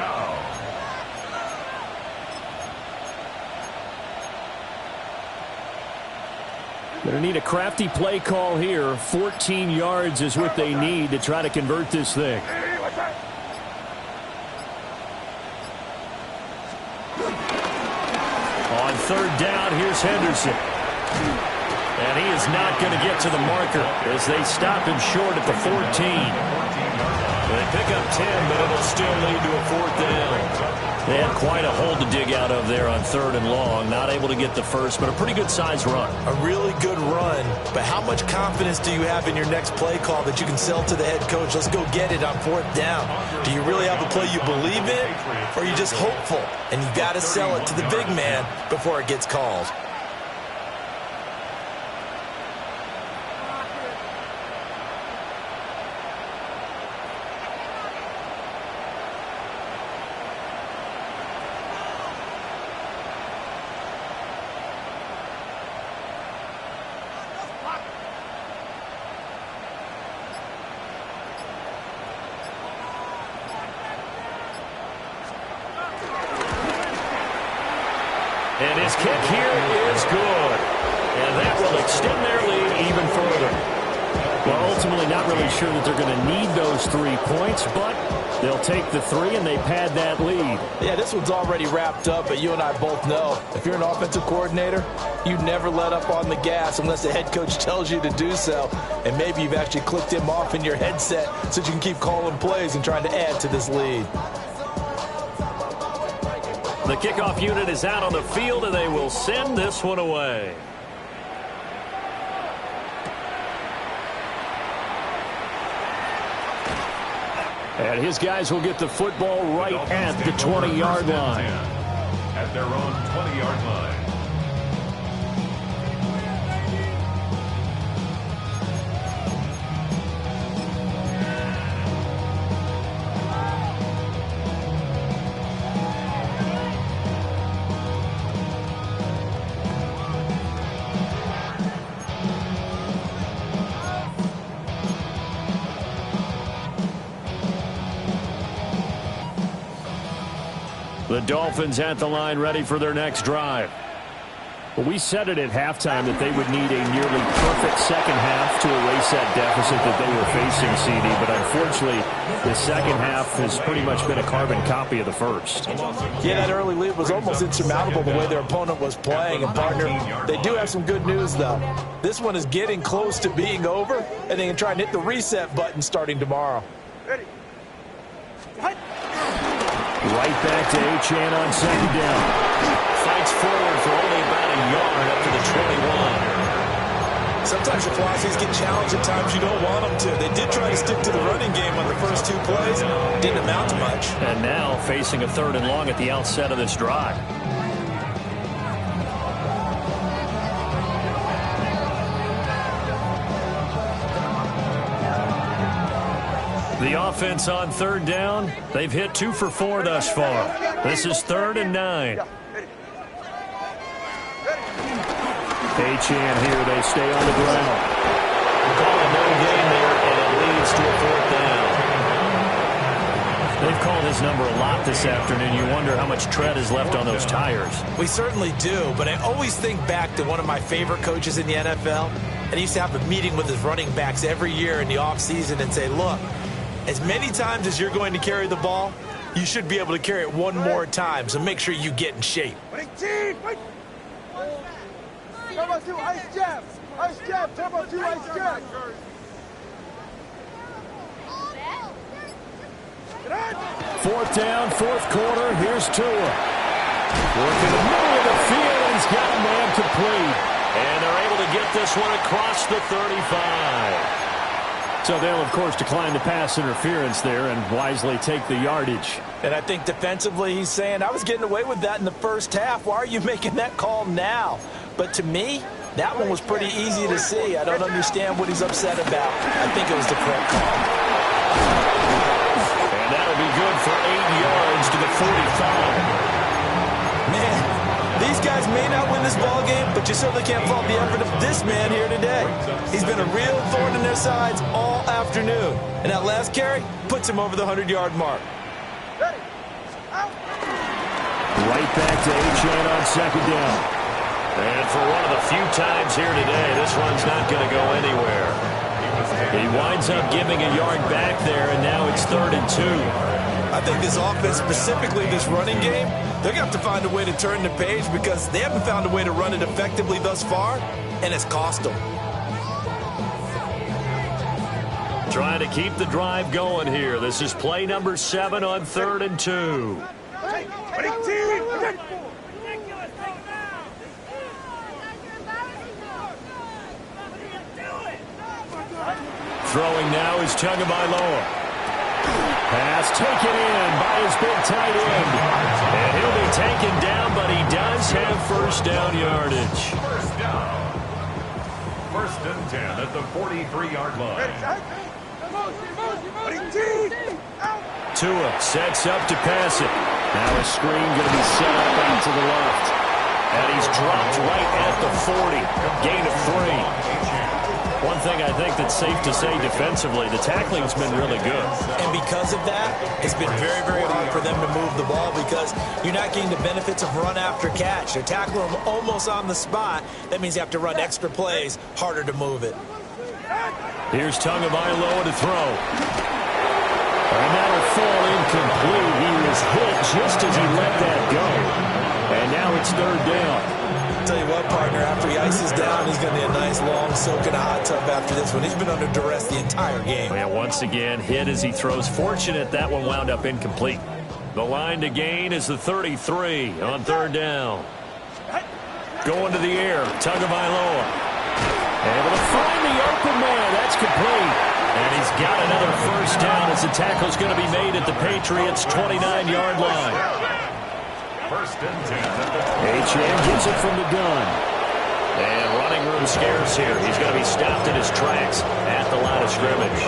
S1: Going to need a crafty play call here. 14 yards is what they need to try to convert this thing. On 3rd down, here's Henderson. And he is not going to get to the marker as they stop him short at the 14. They pick up 10, but it'll still lead to a 4th down. They had quite a hole to dig out of there on 3rd and long. Not able to get the first, but a pretty good-sized run.
S2: A really good run, but how much confidence do you have in your next play call that you can sell to the head coach? Let's go get it on 4th down. Do you really have a play you believe in, or are you just hopeful? And you got to sell it to the big man before it gets called.
S1: And his kick here is good. And that will extend their lead even further. Well, ultimately not really sure that they're going to need those 3 points, but they'll take the 3 and they pad that lead.
S5: Yeah, this one's already wrapped up, but you and I both know if you're an offensive coordinator, you never let up on the gas unless the head coach tells you to do so. And maybe you've actually clicked him off in your headset so you can keep calling plays and trying to add to this lead.
S1: The kickoff unit is out on the field, and they will send this one away. And his guys will get the football right at the 20-yard line.
S4: At their own 20-yard line.
S1: The Dolphins at the line ready for their next drive. Well, we said it at halftime that they would need a nearly perfect second half to erase that deficit that they were facing, CD. But unfortunately, the second half has pretty much been a carbon copy of the first.
S5: Yeah, that early lead was almost insurmountable the way their opponent was playing. And, partner, they do have some good news, though. This one is getting close to being over, and they can try and hit the reset button starting tomorrow.
S6: Ready.
S1: Right back to Achane on 2nd down. Fights forward for only about a yard up to the 21.
S2: Sometimes your philosophies get challenged at times you don't want them to. They did try to stick to the running game on the first 2 plays. Didn't amount to much.
S1: And now facing a 3rd and long at the outset of this drive. The offense on 3rd down, they've hit 2 for 4 thus far. This is 3rd and 9. Achane here, they stay on the ground. Call it no gain there, and it leads to a 4th down. They've called his number a lot this afternoon. You wonder how much tread is left on those tires.
S2: We certainly do, but I always think back to one of my favorite coaches in the NFL, and he used to have a meeting with his running backs every year in the offseason and say, look, as many times as you're going to carry the ball, you should be able to carry it one more time, so make sure you get in shape.
S6: Turbo 2, ice jab. Ice jab, turbo 2, ice jab.
S1: 4th down, 4th quarter. Here's Tua. Working the middle of the field, and he's got a man complete. And they're able to get this one across the 35. So they'll, of course, decline the pass interference there and wisely take the yardage.
S5: And I think defensively he's saying, I was getting away with that in the first half. Why are you making that call now? But to me, that one was pretty easy to see. I don't understand what he's upset about. I think it was the correct call.
S1: And that'll be good for 8 yards to the 45.
S2: Man,
S5: These guys may not win this ball game, but you certainly can't fault the effort of this man here today. He's been a real thorn in their sides all afternoon. And that last carry puts him over the 100-yard mark.
S1: Right back to Achane on second down. And for one of the few times here today, this one's not going to go anywhere. He winds up giving a yard back there, and now it's 3rd and 2.
S5: I think this offense, specifically this running game, they're going to have to find a way to turn the page because they haven't found a way to run it effectively thus far, and it's cost them.
S1: Trying to keep the drive going here. This is play number 7 on 3rd and 2. Throwing now is Tagovailoa. Pass taken in by his big tight end. And he'll be taken down, but he does have first down yardage.
S4: First down. 1st and 10 at the 43-yard line.
S1: Tua sets up to pass it. Now a screen going to be set up out to the left. And he's dropped right at the 40. Gain of 3. One thing I think that's safe to say defensively, the tackling's been really good.
S5: And because of that, it's been very, very hard for them to move the ball because you're not getting the benefits of run after catch. They're tackling them almost on the spot. That means you have to run extra plays, harder to move it.
S1: Here's Tagovailoa to throw. And that'll fall incomplete. He was hit just as he let that go. And now it's 3rd down.
S5: Tell you what, partner, after he ices down, he's going to be a nice, long soak in a hot tub after this one. He's been under duress the entire game.
S1: And once again, hit as he throws. Fortunate that one wound up incomplete. The line to gain is the 33 on 3rd down. Going to the air, Tagovailoa. Able to find the open man. That's complete. And he's got another first down as the tackle's going to be made at the Patriots' 29-yard line.
S4: 1st and 10 at the
S1: Achane gets it from the gun. And running room scarce here. He's going to be stopped in his tracks at the line of scrimmage.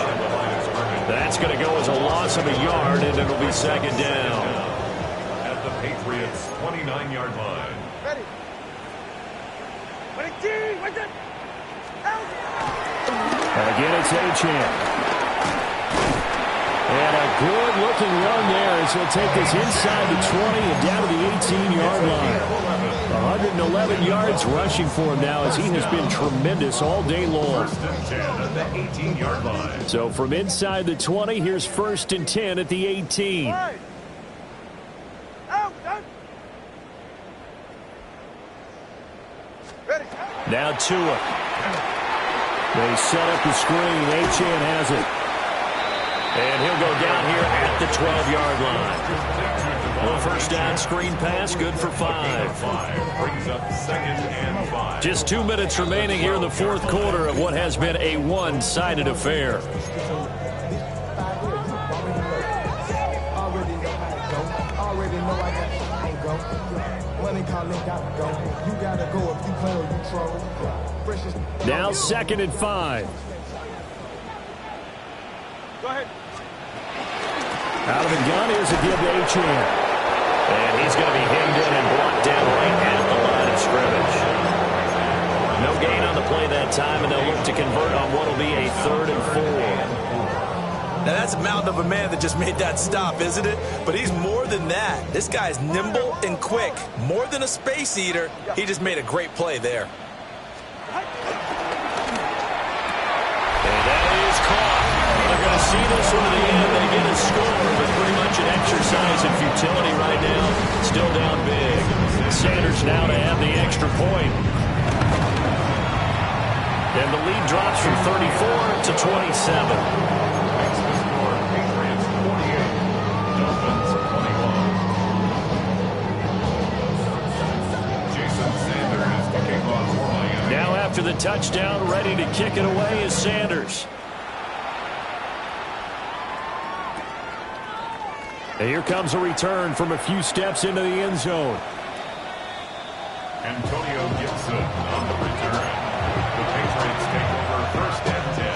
S1: That's going to go as a loss of a yard, and it'll be 2nd down.
S4: At the Patriots' 29-yard line.
S1: And again, it's Achane. And a good-looking run there as he'll take this inside the 20 and down to the 18-yard line. 111 yards rushing for him now as he has been tremendous all day long.
S4: 1st and 10 at the 18-yard line.
S1: So from inside the 20, here's 1st and 10 at the 18. Now Tua. They set up the screen. Achane has it. And he'll go down here at the 12-yard line. Well, first down screen pass, good for 5.
S4: Brings up 2nd and 5.
S1: Just 2 minutes remaining here in the 4th quarter of what has been a one-sided affair. Now 2nd and 5.
S6: Go ahead.
S1: Out of the gun, here's a give to Achane. And he's going to be hemmed in and blocked down right at the line of scrimmage. No gain on the play that time, and they'll look to convert on what will be a 3rd and 4.
S5: Now, that's a mountain of a man that just made that stop, isn't it? But he's more than that. This guy's nimble and quick. More than a space eater, he just made a great play there.
S1: And that is caught. They're going to see this one to the end. They get a score, but pretty much an exercise in futility right now. Still down big. Sanders now to have the extra point. And the lead drops from 34 to 27. Now after the touchdown, ready to kick it away is Sanders. And here comes a return from a few steps into the end zone.
S4: Antonio Gibson on the return. The Patriots take over 1st and 10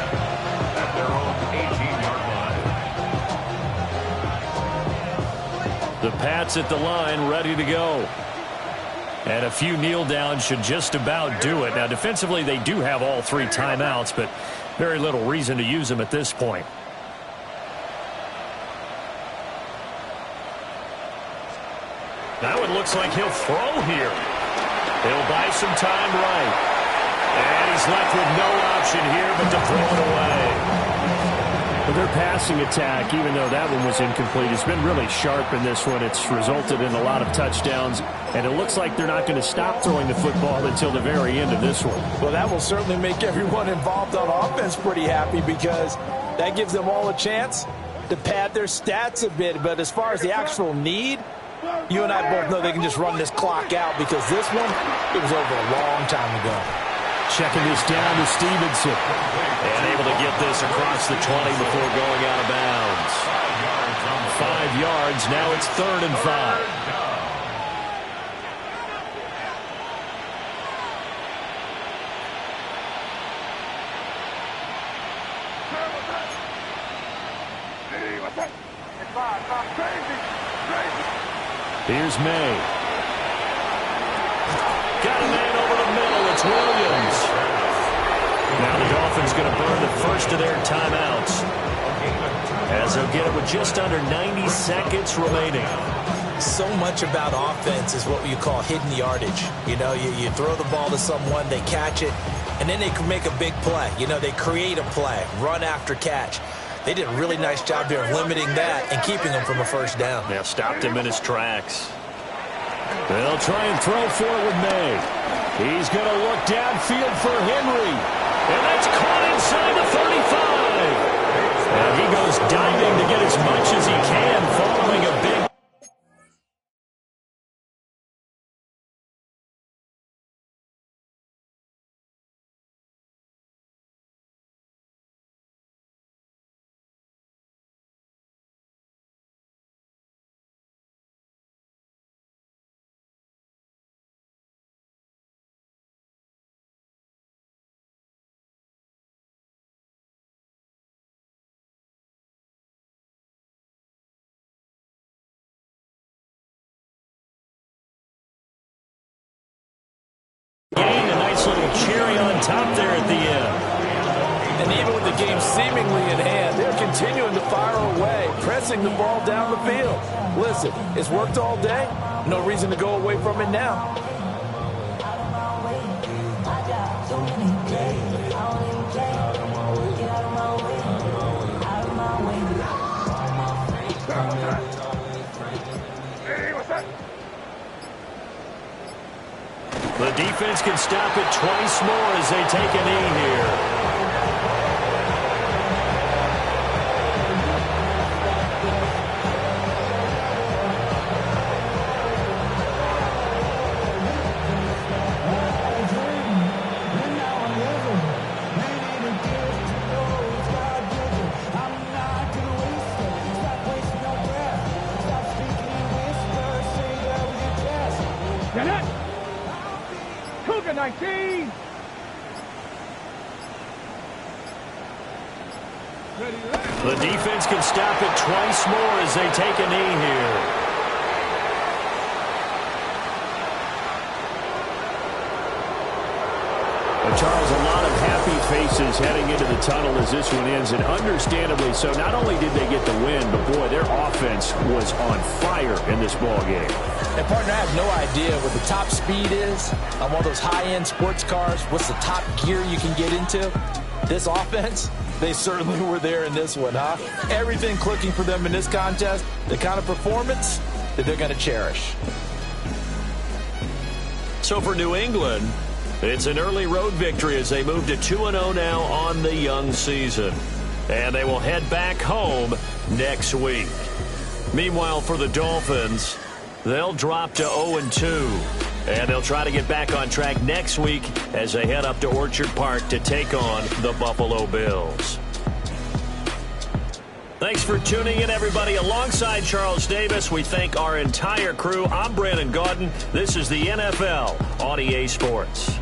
S4: at their own 18-yard line.
S1: The Pats at the line, ready to go. And a few kneel downs should just about do it. Now, defensively, they do have all 3 timeouts, but very little reason to use them at this point. Now it looks like he'll throw here. He'll buy some time right. And he's left with no option here but to throw it away. But their passing attack, even though that one was incomplete, has been really sharp in this one. It's resulted in a lot of touchdowns, and it looks like they're not going to stop throwing the football until the very end of this one.
S5: Well, that will certainly make everyone involved on offense pretty happy because that gives them all a chance to pad their stats a bit. But as far as the actual need, you and I both know they can just run this clock out because this one, it was over a long time ago.
S1: Checking this down to Stevenson. And able to get this across the 20 before going out of bounds. 5 yards. Now it's 3rd and 5. Here's May. Got a man over the middle. It's Williams. Now the Dolphins going to burn the first of their timeouts, as they'll get it with just under 90 seconds remaining.
S2: So much about offense is what you call hidden yardage. You know, you throw the ball to someone, they catch it, and then they can make a big play. You know, they create a play, run after catch. They did a really nice job there of limiting that and keeping him from a first down.
S1: Yeah, stopped him in his tracks. They'll try and throw for it with May. He's going to look downfield for Henry. And that's caught inside the 35. And he goes diving to get as much as he can following a big. A nice little cherry on top there at the end.
S5: And even with the game seemingly in hand, they're continuing to fire away, pressing the ball down the field. Listen, it's worked all day. No reason to go away from it now.
S1: The defense can stop it twice more as they take a knee here.
S6: Cougar 19.
S1: The defense can stop it twice more as they take a knee here. Charles, a lot of happy faces heading into the tunnel as this one ends, and understandably so. Not only did they get the win, but boy, their offense was on fire in this ball game.
S5: And partner, I have no idea what the top speed is on one of those high-end sports cars. What's the top gear you can get into? This offense, they certainly were there in this one, huh? Everything clicking for them in this contest, the kind of performance that they're going to cherish.
S1: So for New England, it's an early road victory as they move to 2-0 now on the young season. And they will head back home next week. Meanwhile, for the Dolphins, they'll drop to 0-2. And they'll try to get back on track next week as they head up to Orchard Park to take on the Buffalo Bills. Thanks for tuning in, everybody. Alongside Charles Davis, we thank our entire crew. I'm Brandon Gaudin. This is the NFL on EA Sports.